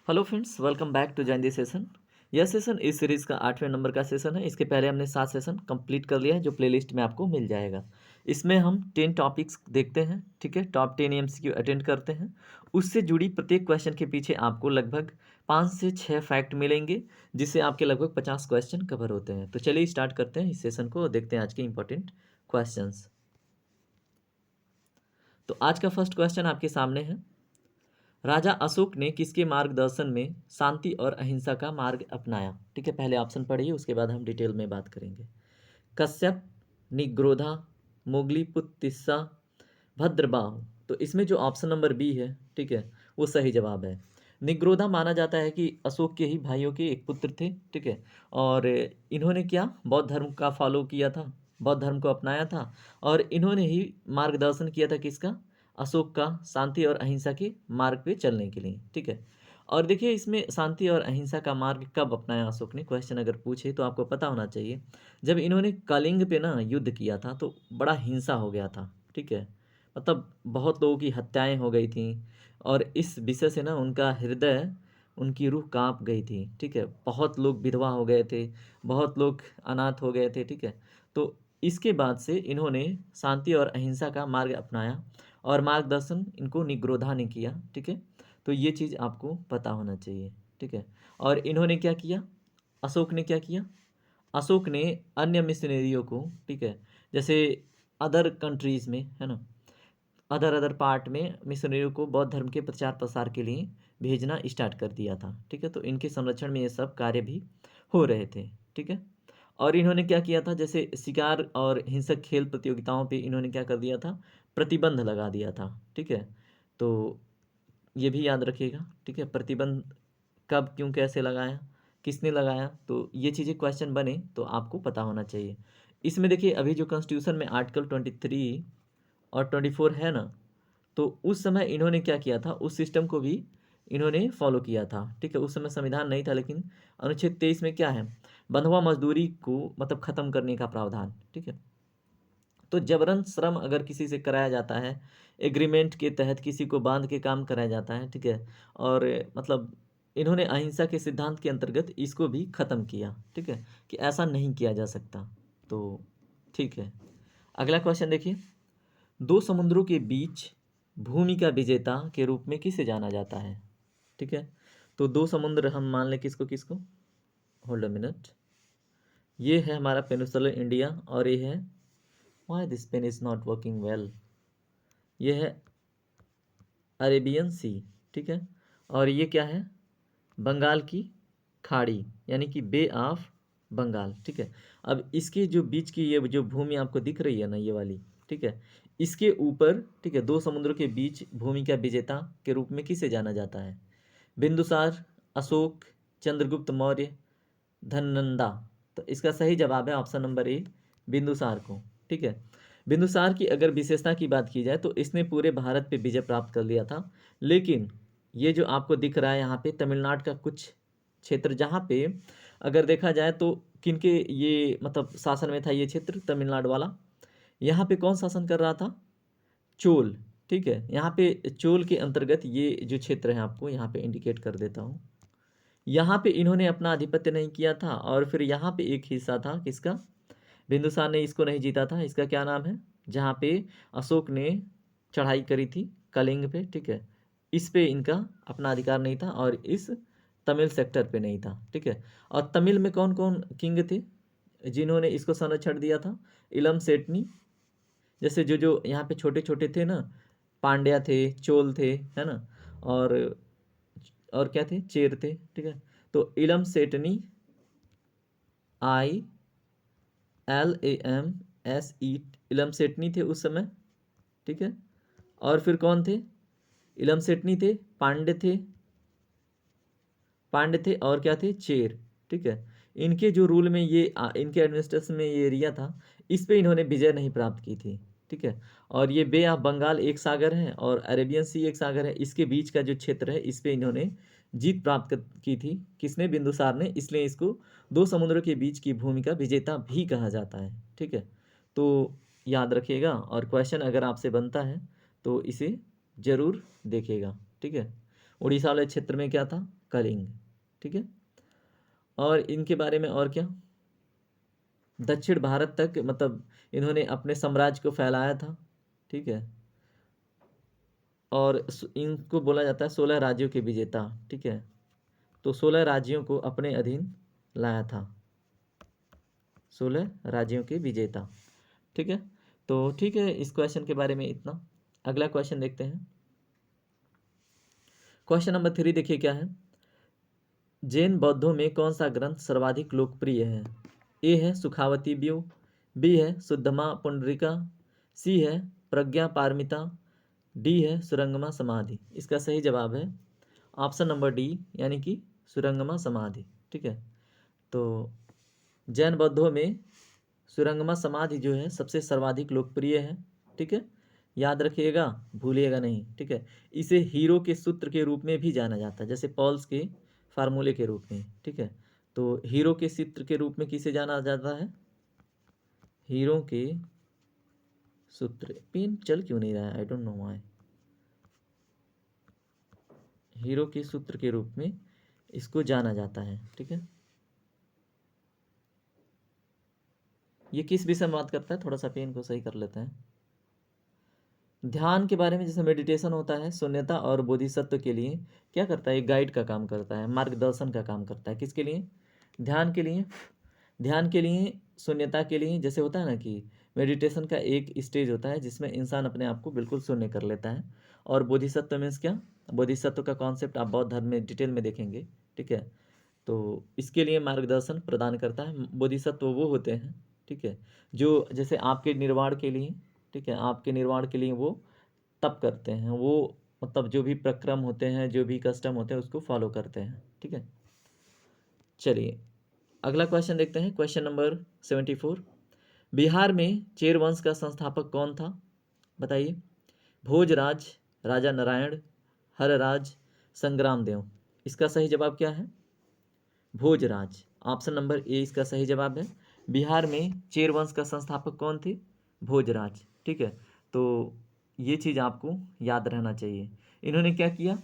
Hello friends, welcome back to join this session. यह session इस series का 8वें नंबर का सेशन है। इसके पहले हमने 7 सेशन कंप्लीट कर लिया है, जो प्लेलिस्ट में आपको मिल जाएगा। इसमें हम 10 टॉपिक्स देखते हैं, ठीक है। टॉप 10 एमसीक्यू अटेंड करते हैं। उससे जुड़ी प्रत्येक क्वेश्चन के पीछे आपको लगभग 5 से 6 फैक्ट मिलेंगे, जिससे आपके लगभग 50 क्वेश्चन कवर होते हैं। तो चलिए स्टार्ट करते हैं इस सेशन को और देखते हैं आज के इंपॉर्टेंट क्वेश्चन। तो आज का फर्स्ट क्वेश्चन आपके सामने है। राजा अशोक ने किसके मार्गदर्शन में शांति और अहिंसा का मार्ग अपनाया? ठीक है, पहले ऑप्शन पढ़िए, उसके बाद हम डिटेल में बात करेंगे। कश्यप, निग्रोधा, मोगलीपुत्तिस्सा, भद्रबाहु। तो इसमें जो ऑप्शन नंबर बी है, ठीक है, वो सही जवाब है। निग्रोधा माना जाता है कि अशोक के ही भाइयों के एक पुत्र थे, ठीक है। और इन्होंने क्या, बौद्ध धर्म का फॉलो किया था, बौद्ध धर्म को अपनाया था। और इन्होंने ही मार्गदर्शन किया था किसका, अशोक का, शांति और अहिंसा के मार्ग पे चलने के लिए, ठीक है। और देखिए, इसमें शांति और अहिंसा का मार्ग कब अपनाया अशोक ने, क्वेश्चन अगर पूछे तो आपको पता होना चाहिए। जब इन्होंने कलिंग पे ना युद्ध किया था तो बड़ा हिंसा हो गया था, ठीक है। मतलब बहुत लोगों की हत्याएं हो गई थी, और इस विषय से ना उनका हृदय, उनकी रूह कांप गई थी, ठीक है। बहुत लोग विधवा हो गए थे, बहुत लोग अनाथ हो गए थे, ठीक है। तो इसके बाद से इन्होंने शांति और अहिंसा का मार्ग अपनाया, और मार्गदर्शन इनको निग्रोधा ने किया, ठीक है। तो ये चीज़ आपको पता होना चाहिए, ठीक है। और इन्होंने क्या किया, अशोक ने क्या किया, अशोक ने अन्य मिशनरियों को, ठीक है, जैसे अदर कंट्रीज़ में, है ना, अदर अदर पार्ट में मिशनरियों को बौद्ध धर्म के प्रचार प्रसार के लिए भेजना स्टार्ट कर दिया था, ठीक है। तो इनके संरक्षण में ये सब कार्य भी हो रहे थे, ठीक है। और इन्होंने क्या किया था, जैसे शिकार और हिंसक खेल प्रतियोगिताओं पे इन्होंने क्या कर दिया था, प्रतिबंध लगा दिया था, ठीक है। तो ये भी याद रखिएगा, ठीक है। प्रतिबंध कब, क्यों, कैसे लगाया, किसने लगाया, तो ये चीज़ें क्वेश्चन बने तो आपको पता होना चाहिए। इसमें देखिए, अभी जो कॉन्स्टिट्यूशन में आर्टिकल 23 और 24 है ना, तो उस समय इन्होंने क्या किया था, उस सिस्टम को भी इन्होंने फॉलो किया था, ठीक है। उस समय संविधान नहीं था, लेकिन अनुच्छेद 23 में क्या है, बंधुआ मजदूरी को मतलब ख़त्म करने का प्रावधान, ठीक है। तो जबरन श्रम अगर किसी से कराया जाता है, एग्रीमेंट के तहत किसी को बांध के काम कराया जाता है, ठीक है। और मतलब इन्होंने अहिंसा के सिद्धांत के अंतर्गत इसको भी ख़त्म किया, ठीक है, कि ऐसा नहीं किया जा सकता। तो ठीक है, अगला क्वेश्चन देखिए। दो समुद्रों के बीच भूमि का विजेता के रूप में किसे जाना जाता है, ठीक है। तो दो समुद्र हम मान लें किसको किसको, होल्ड अ मिनट। ये है हमारा पेनिनसुलर इंडिया, और ये है, why this pen is not working well, ये है अरेबियन सी, ठीक है। और ये क्या है, बंगाल की खाड़ी, यानी कि बे ऑफ बंगाल, ठीक है। अब इसके जो बीच की ये जो भूमि आपको दिख रही है ना, ये वाली, ठीक है, इसके ऊपर, ठीक है, दो समुद्रों के बीच भूमि का विजेता के रूप में किसे जाना जाता है, बिंदुसार, अशोक, चंद्रगुप्त मौर्य, धननंदा। तो इसका सही जवाब है ऑप्शन नंबर ए, बिंदुसार को, ठीक है। बिंदुसार की अगर विशेषता की बात की जाए तो इसने पूरे भारत पे विजय प्राप्त कर लिया था। लेकिन ये जो आपको दिख रहा है यहाँ पे तमिलनाडु का कुछ क्षेत्र, जहाँ पे अगर देखा जाए तो किनके ये मतलब शासन में था ये क्षेत्र तमिलनाडु वाला, यहाँ पे कौन शासन कर रहा था, चोल, ठीक है। यहाँ पे चोल के अंतर्गत ये जो क्षेत्र है, आपको यहाँ पे इंडिकेट कर देता हूँ, यहाँ पे इन्होंने अपना आधिपत्य नहीं किया था। और फिर यहाँ पे एक हिस्सा था किसका, बिंदुसार ने इसको नहीं जीता था, इसका क्या नाम है, जहाँ पे अशोक ने चढ़ाई करी थी कलिंग पे, ठीक है, इस पे इनका अपना अधिकार नहीं था, और इस तमिल सेक्टर पे नहीं था, ठीक है। और तमिल में कौन कौन किंग थे जिन्होंने इसको संरक्षण दिया था, इलम सेठनी, जैसे जो जो यहाँ पे छोटे छोटे थे ना, पांड्या थे, चोल थे, है ना, और क्या थे, चेर थे, ठीक है। तो इलम सेठनी, ILAMSE, इलम सेठनी थे उस समय, ठीक है। और फिर कौन थे, इलम सेठनी थे, पांड्य थे, और क्या थे, चेर, ठीक है। इनके जो रूल में ये इनके एडमिनिस्ट्रेशन में ये एरिया था, इस पे इन्होंने विजय नहीं प्राप्त की थी, ठीक है। और ये बे ऑफ बंगाल एक सागर है, और अरेबियन सी एक सागर है, इसके बीच का जो क्षेत्र है, इस पे इन्होंने जीत प्राप्त की थी, किसने, बिंदुसार ने। इसलिए इसको दो समुद्रों के बीच की भूमि का विजेता भी कहा जाता है, ठीक है। तो याद रखिएगा, और क्वेश्चन अगर आपसे बनता है तो इसे ज़रूर देखिएगा, ठीक है। उड़ीसा वाले क्षेत्र में क्या था, कलिंग। ठीक है, और इनके बारे में और क्या, दक्षिण भारत तक मतलब इन्होंने अपने साम्राज्य को फैलाया था। ठीक है, और इनको बोला जाता है 16 राज्यों के विजेता। ठीक है, तो 16 राज्यों को अपने अधीन लाया था, 16 राज्यों के विजेता। ठीक है, तो ठीक है, इस क्वेश्चन के बारे में इतना। अगला क्वेश्चन देखते हैं। क्वेश्चन नंबर 3 देखिए क्या है। जैन बौद्धों में कौन सा ग्रंथ सर्वाधिक लोकप्रिय है? ए है सुखावती व्यूह, बी है शुद्धमा पुंडरिका, सी है प्रज्ञा पारमिता, डी है सुरंगमा समाधि। इसका सही जवाब है ऑप्शन नंबर डी, यानी कि सुरंगमा समाधि। ठीक है, तो जैन बौद्धों में सुरंगमा समाधि जो है सबसे सर्वाधिक लोकप्रिय है। ठीक है, याद रखिएगा, भूलिएगा नहीं। ठीक है, इसे हीरो के सूत्र के रूप में भी जाना जाता है, जैसे पॉल्स के फार्मूले के रूप में। ठीक है, तो हीरो के सूत्र के रूप में किसे जाना जाता है? हीरो के सूत्र। पेन चल क्यों नहीं रहा है, I don't know why. Hero के सूत्र के रूप में इसको जाना जाता है। ठीक है, ये किस विषय में बात करता है, थोड़ा सा पेन को सही कर लेते हैं। ध्यान के बारे में, जैसे मेडिटेशन होता है शून्यता और बोधिसत्व के लिए क्या करता है, एक गाइड का काम करता है, मार्गदर्शन का काम करता है। किसके लिए? ध्यान के लिए। ध्यान के लिए, शून्यता के लिए। जैसे होता है ना कि मेडिटेशन का एक स्टेज होता है जिसमें इंसान अपने आप को बिल्कुल शून्य कर लेता है। और बोधिसत्व मीन्स क्या? बोधिसत्व का कॉन्सेप्ट आप बौद्ध धर्म में डिटेल में देखेंगे। ठीक है, तो इसके लिए मार्गदर्शन प्रदान करता है। बोधिसत्व वो होते हैं, ठीक है, जो जैसे आपके निर्वाण के लिए, ठीक है, आपके निर्वाण के लिए वो तप करते हैं, वो मतलब जो भी प्रक्रम होते हैं, जो भी कस्टम होते हैं उसको फॉलो करते हैं। ठीक है, चलिए अगला क्वेश्चन देखते हैं। Question number 74। बिहार में चेर वंश का संस्थापक कौन था? बताइए। भोजराज, राजा नारायण, हरराज, संग्रामदेव। इसका सही जवाब क्या है? भोजराज। ऑप्शन नंबर ए इसका सही जवाब है। बिहार में चेर वंश का संस्थापक कौन थे? भोजराज। ठीक है, तो ये चीज़ आपको याद रहना चाहिए। इन्होंने क्या किया?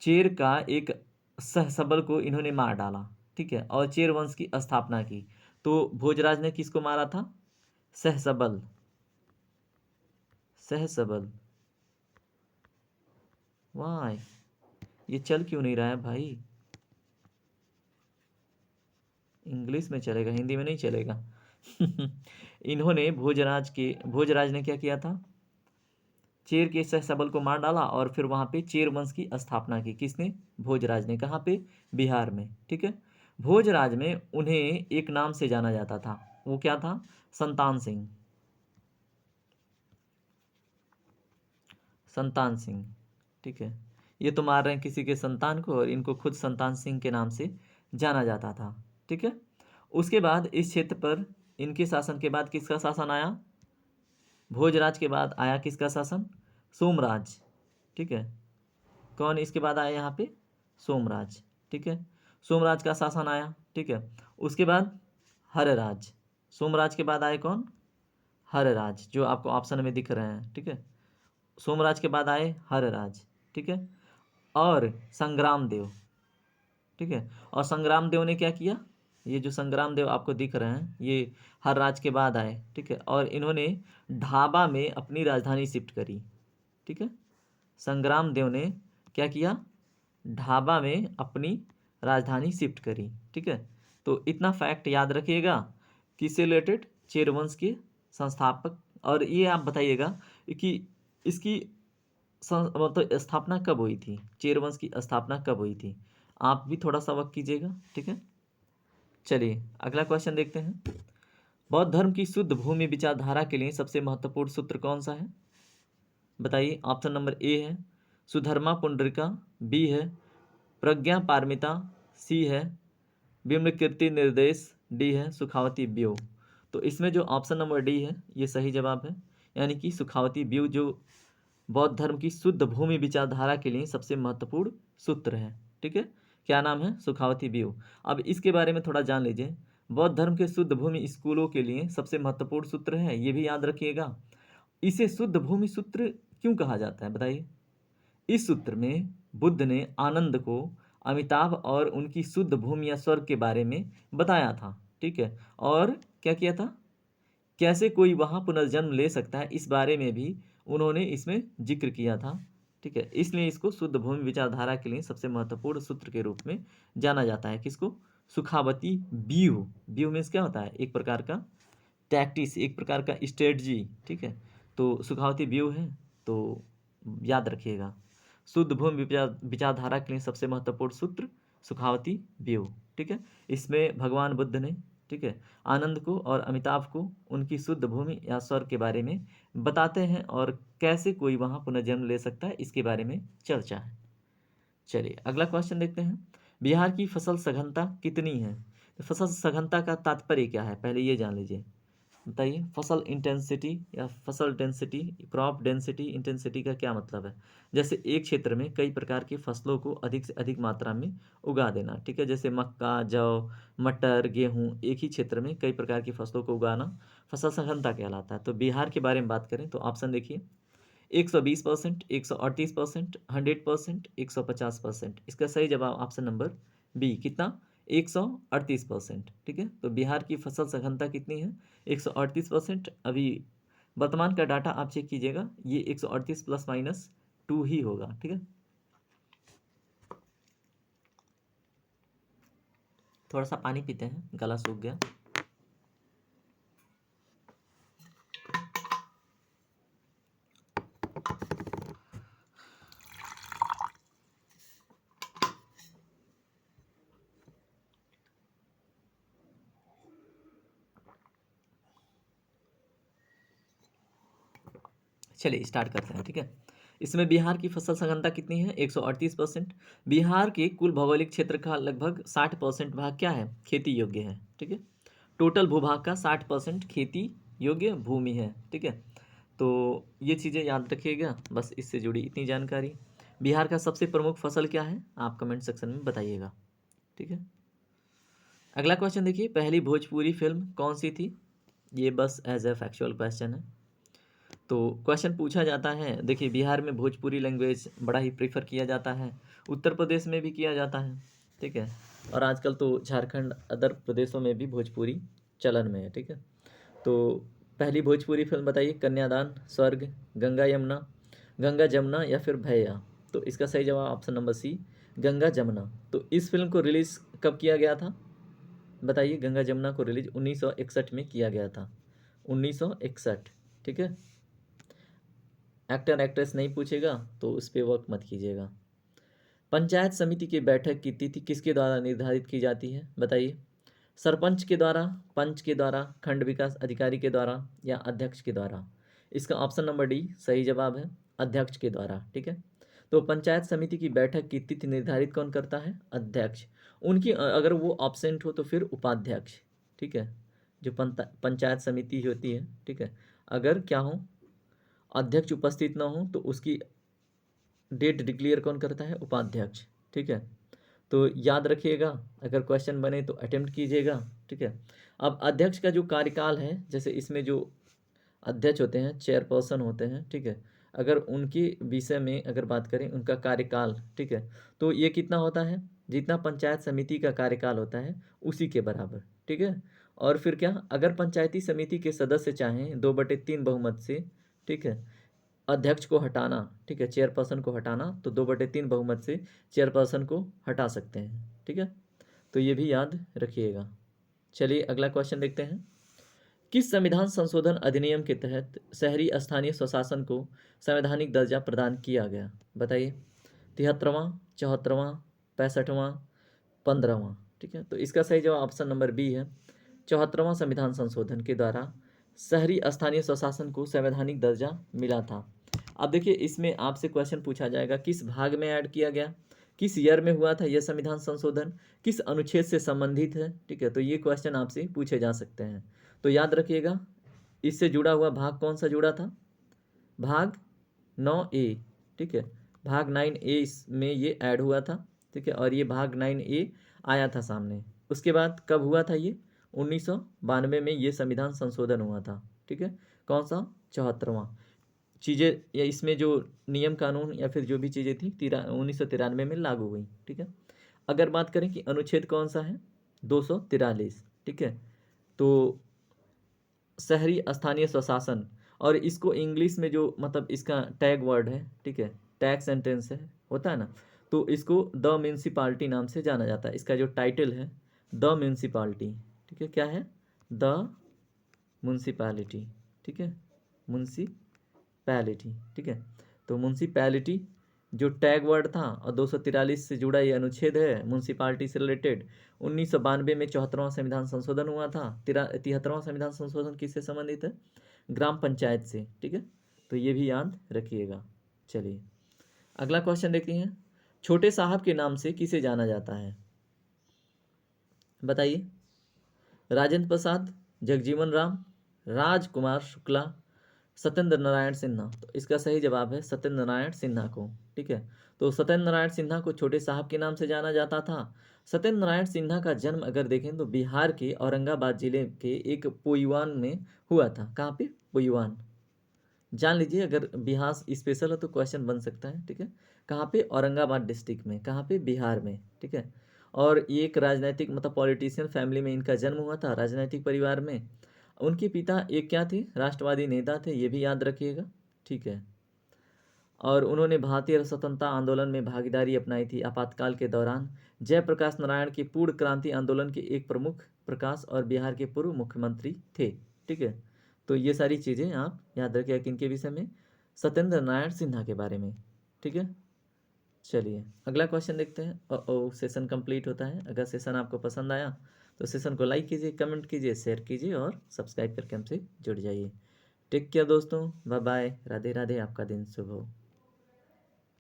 चेर का एक सहसबल को इन्होंने मार डाला। ठीक है, और चेर वंश की स्थापना की। तो भोजराज ने किसको मारा था? सहसबल। सहसबल। वाह, ये चल क्यों नहीं रहा है भाई? इंग्लिश में चलेगा, हिंदी में नहीं चलेगा। इन्होंने भोजराज ने क्या किया था? चेर के सहसबल को मार डाला और फिर वहां पे चेर वंश की स्थापना की। किसने? भोजराज ने। कहाँ पे? बिहार में। ठीक है, भोजराज में उन्हें एक नाम से जाना जाता था, वो क्या था? संतान सिंह। संतान सिंह। ठीक है, ये तो मार रहे हैं किसी के संतान को और इनको खुद संतान सिंह के नाम से जाना जाता था। ठीक है, उसके बाद इस क्षेत्र पर इनके शासन के बाद किसका शासन आया? भोजराज के बाद आया किसका शासन? सोमराज। ठीक है, कौन इसके बाद आया यहाँ पे? सोमराज। ठीक है, सोमराज का शासन आया। ठीक है, उसके बाद हरराज। सोमराज के बाद आए कौन? हरराज, जो आपको ऑप्शन में दिख रहे हैं। ठीक है, सोमराज के बाद आए हरराज। ठीक है, और संग्राम देव। ठीक है, और संग्राम देव ने क्या किया? ये जो संग्राम देव आपको दिख रहे हैं ये हरराज के बाद आए। ठीक है, और इन्होंने ढाबा में अपनी राजधानी शिफ्ट करी। ठीक है, संग्राम देव ने क्या किया? ढाबा में अपनी राजधानी शिफ्ट करी। ठीक है, तो इतना फैक्ट याद रखिएगा। किससे रिलेटेड? चेरवंश के संस्थापक। और ये आप बताइएगा कि इसकी मतलब स्थापना कब हुई थी, चेरवंश की स्थापना कब हुई थी? आप भी थोड़ा सा वक्त कीजिएगा। ठीक है, चलिए अगला क्वेश्चन देखते हैं। बौद्ध धर्म की शुद्ध भूमि विचारधारा के लिए सबसे महत्वपूर्ण सूत्र कौन सा है? बताइए। ऑप्शन नंबर ए है सुधर्मा पुंडरिका, बी है प्रज्ञा पारमिता, सी है विम्नकीर्ति निर्देश, डी है सुखावती व्यूह। तो इसमें जो ऑप्शन नंबर डी है ये सही जवाब है, यानी कि सुखावती व्यूह जो बौद्ध धर्म की शुद्ध भूमि विचारधारा के लिए सबसे महत्वपूर्ण सूत्र है। ठीक है, क्या नाम है? सुखावती व्यूह। अब इसके बारे में थोड़ा जान लीजिए। बौद्ध धर्म के शुद्ध भूमि स्कूलों के लिए सबसे महत्वपूर्ण सूत्र है, ये भी याद रखिएगा। इसे शुद्ध भूमि सूत्र क्यों कहा जाता है बताइए? इस सूत्र में बुद्ध ने आनंद को अमिताभ और उनकी शुद्ध भूमि या स्वर्ग के बारे में बताया था, ठीक है। और क्या किया था, कैसे कोई वहाँ पुनर्जन्म ले सकता है, इस बारे में भी उन्होंने इसमें जिक्र किया था, ठीक है। इसलिए इसको शुद्ध भूमि विचारधारा के लिए सबसे महत्वपूर्ण सूत्र के रूप में जाना जाता है। किसको? सुखावती व्यूह। व्यूह मीन्स क्या होता है? एक प्रकार का टैक्टिस, एक प्रकार का स्ट्रेटजी, ठीक है। तो सुखावती व्यूह है, तो याद रखिएगा। शुद्ध भूमि विचारधारा के लिए सबसे महत्वपूर्ण सूत्र सुखावती व्यूह, ठीक है। इसमें भगवान बुद्ध ने, ठीक है, आनंद को और अमिताभ को उनकी शुद्ध भूमि या स्वर्ग के बारे में बताते हैं और कैसे कोई वहाँ पुनर्जन्म ले सकता है, इसके बारे में चर्चा है। चलिए अगला क्वेश्चन देखते हैं। बिहार की फसल सघनता कितनी है? तो फसल सघनता का तात्पर्य क्या है, पहले ये जान लीजिए। बताइए, फसल इंटेंसिटी या फसल डेंसिटी, क्रॉप डेंसिटी, इंटेंसिटी का क्या मतलब है? जैसे एक क्षेत्र में कई प्रकार की फसलों को अधिक से अधिक मात्रा में उगा देना, ठीक है। जैसे मक्का, जौ, मटर, गेहूँ, एक ही क्षेत्र में कई प्रकार की फसलों को उगाना फसल सघनता कहलाता है। तो बिहार के बारे में बात करें तो ऑप्शन देखिए, 120%, 138%, 100%, 150%। इसका सही जवाब ऑप्शन नंबर बी, कितना? 138%, ठीक है। तो बिहार की फसल सघनता कितनी है? 138%। अभी वर्तमान का डाटा आप चेक कीजिएगा, ये 138 प्लस माइनस 2 ही होगा, ठीक है। थोड़ा सा पानी पीते हैं, गला सूख गया। चलिए स्टार्ट करते हैं, ठीक है। इसमें बिहार की फसल सघनता कितनी है? 138%। बिहार के कुल भौगोलिक क्षेत्र का लगभग 60% भाग क्या है? खेती योग्य है, ठीक है। टोटल भूभाग का 60% खेती योग्य भूमि है, ठीक है। तो ये चीज़ें याद रखिएगा, बस इससे जुड़ी इतनी जानकारी। बिहार का सबसे प्रमुख फसल क्या है? आप कमेंट सेक्शन में बताइएगा, ठीक है। अगला क्वेश्चन देखिए, पहली भोजपुरी फिल्म कौन सी थी? ये बस एज ए फैक्चुअल क्वेश्चन है। तो क्वेश्चन पूछा जाता है, देखिए बिहार में भोजपुरी लैंग्वेज बड़ा ही प्रीफर किया जाता है, उत्तर प्रदेश में भी किया जाता है, ठीक है। और आजकल तो झारखंड, अदर प्रदेशों में भी भोजपुरी चलन में है, ठीक है। तो पहली भोजपुरी फिल्म बताइए, कन्यादान, स्वर्ग, गंगा यमुना, गंगा जमुना या फिर भैया। तो इसका सही जवाब option number C, Ganga Jamuna. तो इस फिल्म को रिलीज़ कब किया गया था? बताइए, गंगा जमुना को रिलीज 1961 में किया गया था, 1961, ठीक है। एक्टर एक्ट्रेस नहीं पूछेगा तो उस पर वर्क मत कीजिएगा। पंचायत समिति की बैठक की तिथि किसके द्वारा निर्धारित की जाती है? बताइए, सरपंच के द्वारा, पंच के द्वारा, खंड विकास अधिकारी के द्वारा या अध्यक्ष के द्वारा? इसका ऑप्शन नंबर डी सही जवाब है, अध्यक्ष के द्वारा, ठीक है। तो पंचायत समिति की बैठक की तिथि निर्धारित कौन करता है? अध्यक्ष। उनकी अगर वो ऑब्सेंट हो तो फिर उपाध्यक्ष, ठीक है। जो पंचायत समिति होती है, ठीक है, अगर क्या हो, अध्यक्ष उपस्थित ना हो तो उसकी डेट डिक्लेयर कौन करता है? उपाध्यक्ष, ठीक है। तो याद रखिएगा, अगर क्वेश्चन बने तो अटेम्प्ट कीजिएगा, ठीक है। अब अध्यक्ष का जो कार्यकाल है, जैसे इसमें जो अध्यक्ष होते हैं, चेयरपर्सन होते हैं, ठीक है, अगर उनके विषय में अगर बात करें, उनका कार्यकाल, ठीक है, तो ये कितना होता है? जितना पंचायत समिति का कार्यकाल होता है उसी के बराबर, ठीक है। और फिर क्या, अगर पंचायती समिति के सदस्य चाहें 2/3 बहुमत से, ठीक है, अध्यक्ष को हटाना, ठीक है, चेयरपर्सन को हटाना, तो 2/3 बहुमत से चेयरपर्सन को हटा सकते हैं, ठीक है। तो ये भी याद रखिएगा। चलिए अगला क्वेश्चन देखते हैं। किस संविधान संशोधन अधिनियम के तहत शहरी स्थानीय स्वशासन को संवैधानिक दर्जा प्रदान किया गया? बताइए, 73वां, 74वां, 65वां, 15वां, ठीक है। तो इसका सही जवाब ऑप्शन नंबर बी है, 74वां संविधान संशोधन के द्वारा शहरी स्थानीय स्वशासन को संवैधानिक दर्जा मिला था। अब देखिए, इसमें आपसे क्वेश्चन पूछा जाएगा, किस भाग में ऐड किया गया, किस ईयर में हुआ था यह संविधान संशोधन, किस अनुच्छेद से संबंधित है, ठीक है। तो ये क्वेश्चन आपसे पूछे जा सकते हैं। तो याद रखिएगा, इससे जुड़ा हुआ भाग कौन सा जुड़ा था? भाग 9A, ठीक है, भाग 9A में ये ऐड हुआ था, ठीक है। और ये भाग 9A आया था सामने। उसके बाद कब हुआ था ये? 1992 में ये संविधान संशोधन हुआ था, ठीक है। कौन सा? 74वां। चीज़ें या इसमें जो नियम कानून या फिर जो भी चीज़ें थी 1993 में लागू हुई। ठीक है। अगर बात करें कि अनुच्छेद कौन सा है, 243। ठीक है। तो शहरी स्थानीय स्वशासन, और इसको इंग्लिश में जो मतलब इसका टैग वर्ड है, ठीक है, टैग सेंटेंस है, होता है ना, तो इसको द म्यूनसिपाल्टी नाम से जाना जाता है। इसका जो टाइटल है द म्यूनसिपाल्टी, ठीक है, क्या है, द म्यूनसिपालिटी, ठीक है, म्यूनसिपैलिटी, ठीक है। तो म्यूनसिपैलिटी जो टैग वर्ड था, और 243 से जुड़ा ये अनुच्छेद है म्यूनसिपालिटी से रिलेटेड। 1992 में 74वां संविधान संशोधन हुआ था। 73वां संविधान संशोधन किससे संबंधित है, ग्राम पंचायत से। ठीक है, तो ये भी याद रखिएगा। चलिए अगला क्वेश्चन देखते हैं। छोटे साहब के नाम से किसे जाना जाता है, बताइए। राजेंद्र प्रसाद, जगजीवन राम, राजकुमार शुक्ला, सत्येंद्र नारायण सिन्हा। तो इसका सही जवाब है सत्येंद्र नारायण सिन्हा को। ठीक है, तो सत्येंद्र नारायण सिन्हा को छोटे साहब के नाम से जाना जाता था। सत्येंद्र नारायण सिन्हा का जन्म अगर देखें तो बिहार के औरंगाबाद जिले के एक पोईवान में हुआ था। कहाँ पे, पोईवान, जान लीजिए, अगर बिहार स्पेशल है तो क्वेश्चन बन सकता है। ठीक है, कहाँ पे, औरंगाबाद डिस्ट्रिक्ट में, कहाँ पे, बिहार में। ठीक है, और ये एक राजनीतिक मतलब पॉलिटिशियन फैमिली में इनका जन्म हुआ था, राजनीतिक परिवार में। उनके पिता एक क्या थे, राष्ट्रवादी नेता थे, ये भी याद रखिएगा। ठीक है, और उन्होंने भारतीय स्वतंत्रता आंदोलन में भागीदारी अपनाई थी आपातकाल के दौरान। जयप्रकाश नारायण के पूर्ण क्रांति आंदोलन के एक प्रमुख प्रकाश और बिहार के पूर्व मुख्यमंत्री थे। ठीक है, तो ये सारी चीज़ें आप याद रखिएगा किनके विषय में, सत्येंद्र नारायण सिन्हा के बारे में। ठीक है, चलिए अगला क्वेश्चन देखते हैं। सेशन कंप्लीट होता है। अगर सेशन आपको पसंद आया तो सेशन को लाइक कीजिए, कमेंट कीजिए, शेयर कीजिए और सब्सक्राइब करके हमसे जुड़ जाइए। टेक केयर दोस्तों, बाय बाय, राधे राधे, आपका दिन शुभ हो।